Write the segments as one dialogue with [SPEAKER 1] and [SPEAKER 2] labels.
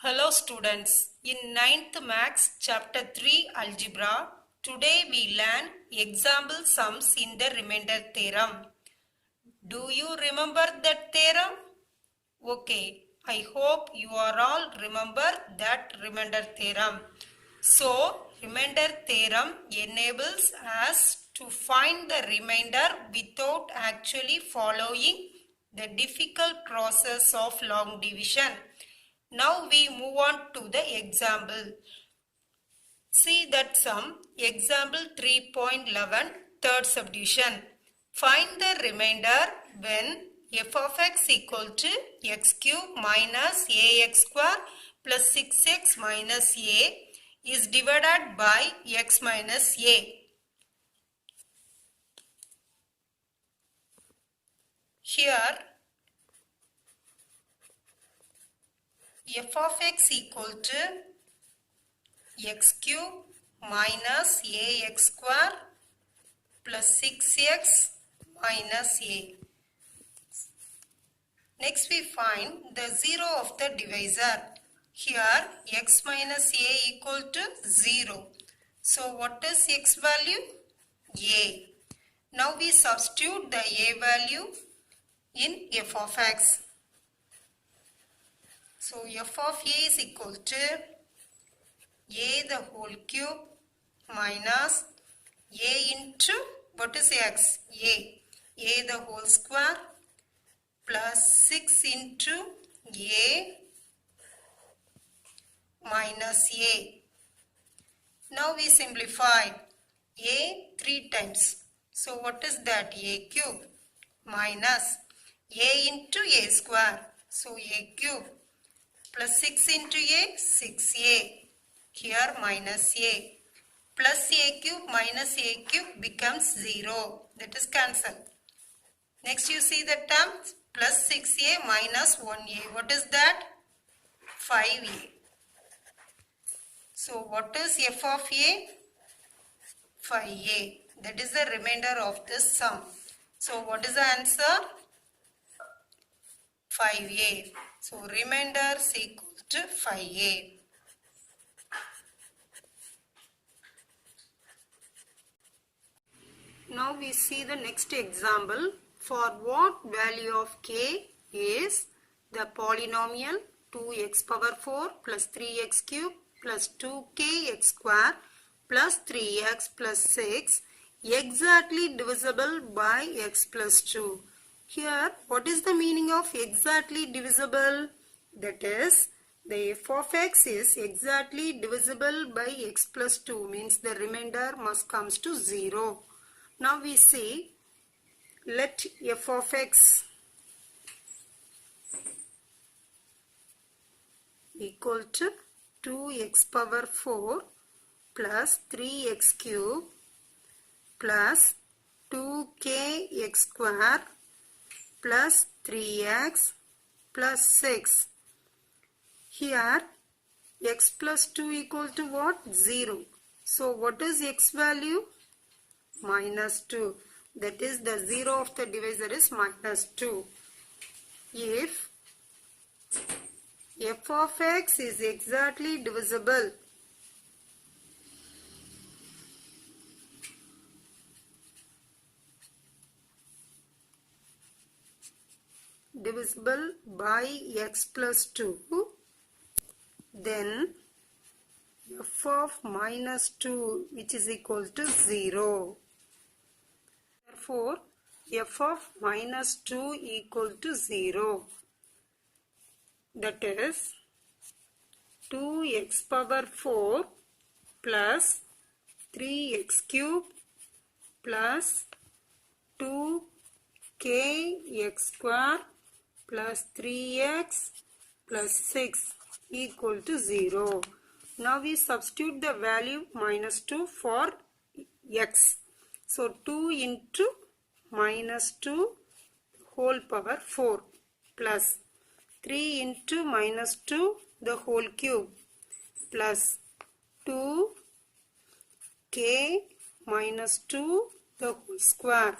[SPEAKER 1] Hello students, in 9th Maths Chapter 3 Algebra, today we learn example sums in the remainder theorem. Do you remember that theorem? Okay, I hope you are all remember that remainder theorem. So, remainder theorem enables us to find the remainder without actually following the difficult process of long division. Now we move on to the example. See that sum. Example 3.11 third subdivision. Find the remainder when f of x equal to x cube minus ax square plus 6x minus a is divided by x minus a. Here f of x equal to x cube minus ax square plus 6x minus a. Next we find the 0 of the divisor. Here x minus a equal to 0. So what is x value? A. Now we substitute the a value in f of x. So f of a is equal to a the whole cube minus a into what is x? A the whole square plus 6 into a minus a. Now we simplify a 3 times. So what is that? A cube minus a into a square. So a cube plus 6 into a 6a. Here minus a. Plus a cube minus a cube becomes 0. That is cancelled. Next you see the term plus 6a minus 1a. What is that? 5a. So what is f of a? 5a. That is the remainder of this sum. So what is the answer? 5a. So remainder is equal to 5a. Now we see the next example. For what value of k is the polynomial 2x power 4 plus 3x cube plus 2kx square plus 3x plus 6 exactly divisible by x plus 2. Here, what is the meaning of exactly divisible? That is, the f of x is exactly divisible by x plus 2, means the remainder must comes to 0. Now we see, let f of x equal to 2x power 4 plus 3x cube plus 2kx square plus 3x plus 6. Here x plus 2 equal to what? 0. So what is x value? Minus 2. That is the 0 of the divisor is minus 2. If f of x is exactly divisible by x plus 2, then f of minus 2 which is equal to 0. Therefore, f of minus 2 equal to 0. That is 2x power 4 plus 3x cube plus 2kx square plus 3x plus 6 equal to 0. Now we substitute the value minus 2 for x. So 2 into minus 2 whole power 4 plus 3 into minus 2 the whole cube plus 2k minus 2 the whole square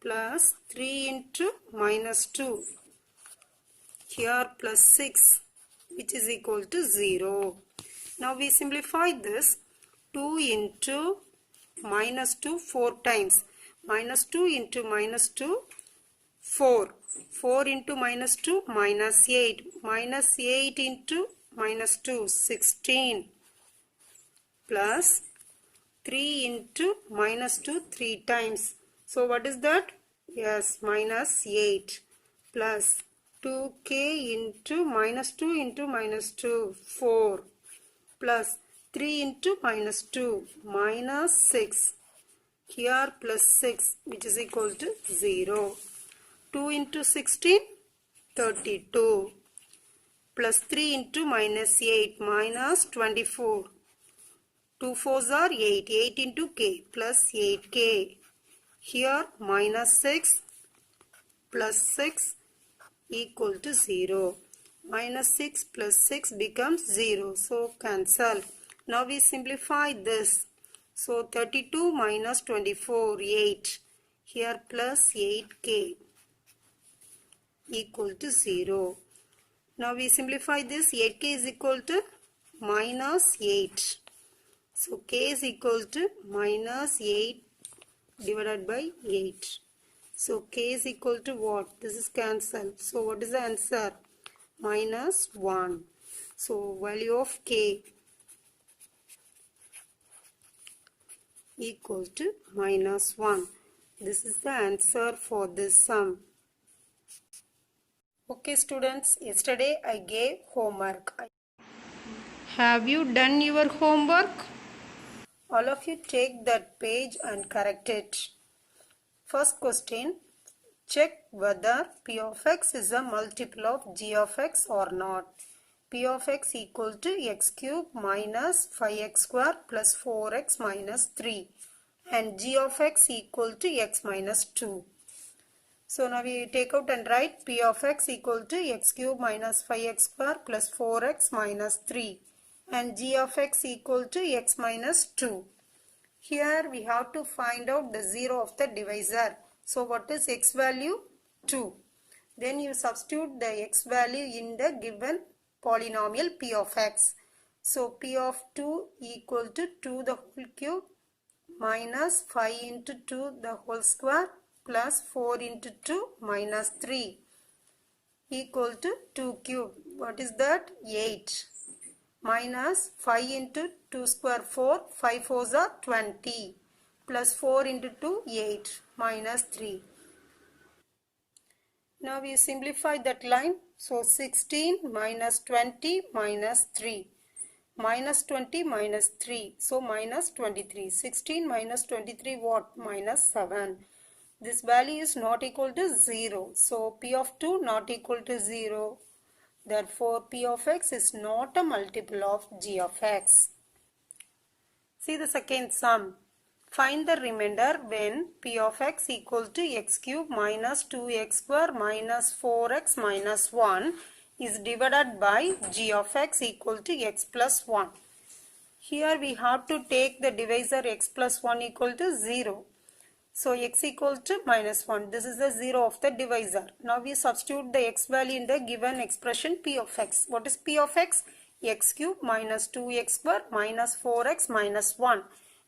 [SPEAKER 1] plus 3 into minus 2. Here plus 6. which is equal to 0. Now we simplify this. 2 into minus 2 4 times. Minus 2 into minus 2 4. 4 into minus 2 minus 8. Minus 8 into minus 2 16. Plus 3 into minus 2 3 times. So what is that? Yes, minus 8 plus 2k into minus 2 into minus 2 4 plus 3 into minus 2 minus 6. Here plus 6 which is equal to 0. 2 into 16 32 plus 3 into minus 8 minus 24. 2 fours are 8. 8 into k plus 8k. Here minus 6 plus 6 equal to 0. Minus 6 plus 6 becomes 0. So cancel. Now we simplify this. So 32 minus 24 8. Here plus 8k equal to 0. Now we simplify this. 8k is equal to minus 8. So k is equal to minus 8 divided by 8. So k is equal to what? This is cancelled. So what is the answer? Minus 1. So value of k equal to minus 1. This is the answer for this sum. Okay students, yesterday I gave homework. Have you done your homework? All of you take that page and correct it. First question, check whether p of x is a multiple of g of x or not. P of x equal to x cube minus 5x square plus 4x minus 3 and g of x equal to x minus 2. So now we take out and write p of x equal to x cube minus 5x square plus 4x minus 3 and g of x equal to x minus 2. Here we have to find out the 0 of the divisor. So what is x value? 2. Then you substitute the x value in the given polynomial p of x. So p of 2 equal to 2 the whole cube minus 5 into 2 the whole square plus 4 into 2 minus 3 equal to 2 cube. What is that? 8. Minus 5 into 2 square 4, 5 fours are 20 plus 4 into 2 8 minus 3. Now we simplify that line. So 16 minus 20 minus 3 minus 20 minus 3. So minus 23. 16 minus 23 what? Minus 7. This value is not equal to 0. So p of 2 not equal to 0. Therefore, p of x is not a multiple of g of x. See the second sum. Find the remainder when p of x equal to x cube minus 2x square minus 4x minus 1 is divided by g of x equal to x plus 1. Here we have to take the divisor x plus 1 equal to 0. So x equal to minus 1. This is the 0 of the divisor. Now we substitute the x value in the given expression p of x. What is p of x? X cube minus 2x square minus 4x minus 1.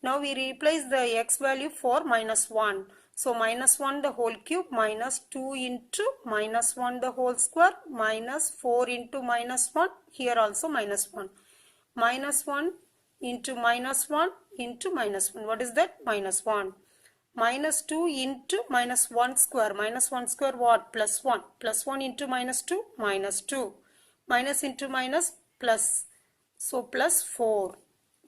[SPEAKER 1] Now we replace the x value for minus 1. So minus 1 the whole cube minus 2 into minus 1 the whole square minus 4 into minus 1. Here also minus 1. Minus 1 into minus 1 into minus 1. What is that? Minus 1. Minus 2 into minus 1 square. Minus 1 square what? Plus 1. Plus 1 into minus 2. Minus 2. Minus into minus plus. So plus 4.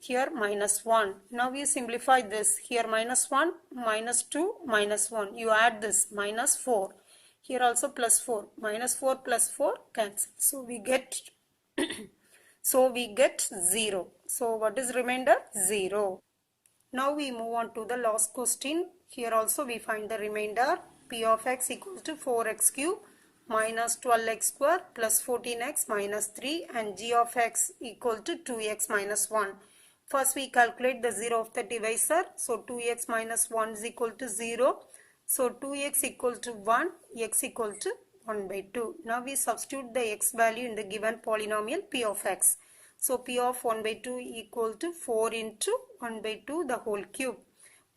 [SPEAKER 1] Here minus 1. Now you simplify this. Here minus 1, minus 2, minus 1. You add this. Minus 4. Here also plus 4. Minus 4 plus 4 cancel. So we get 0. So what is remainder? 0. Now we move on to the last question. Here also we find the remainder. P of x equals to 4x cube minus 12x square plus 14x minus 3 and g of x equal to 2x minus 1. First we calculate the 0 of the divisor. So 2x minus 1 is equal to 0. So 2x equal to 1, x equal to 1 by 2. Now we substitute the x value in the given polynomial p of x. So p of 1 by 2 equal to 4 into 1 by 2 the whole cube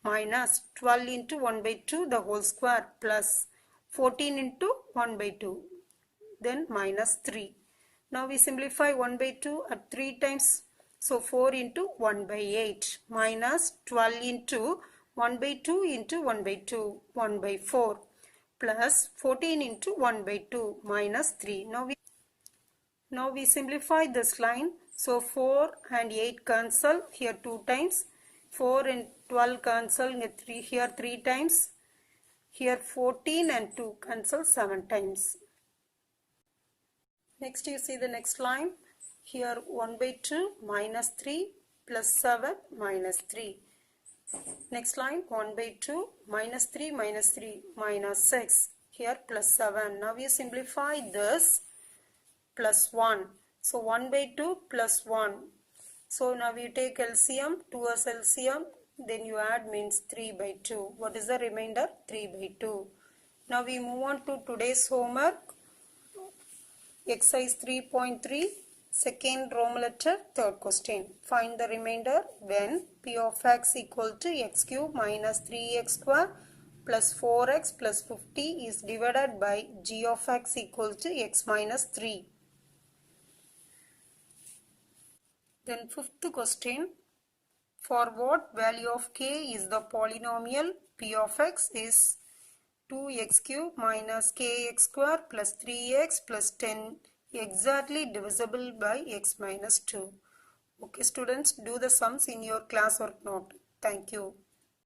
[SPEAKER 1] minus 12 into 1 by 2 the whole square plus 14 into 1 by 2, then minus 3. Now we simplify 1 by 2 at 3 times. So 4 into 1 by 8 minus 12 into 1 by 2 into 1 by 2, 1 by 4 plus 14 into 1 by 2 minus 3. Now we simplify this line. So 4 and 8 cancel here 2 times. 4 and 12 cancel here 3 times. Here 14 and 2 cancel 7 times. Next you see the next line. Here 1 by 2 minus 3 plus 7 minus 3. Next line 1 by 2 minus 3 minus 6. Here plus 7. Now you simplify this plus 1. So 1 by 2 plus 1. So now you take LCM, 2 as LCM, then you add means 3 by 2. What is the remainder? 3 by 2. Now we move on to today's homework. Exercise 3.3, second Roman letter, third question. Find the remainder when p of x equal to x cube minus 3x square plus 4x plus 50 is divided by g of x equal to x minus 3. Then fifth question. For what value of k is the polynomial p of x is 2x cube minus kx square plus 3x plus 10 exactly divisible by x minus 2. Okay students, do the sums in your classwork note. Thank you.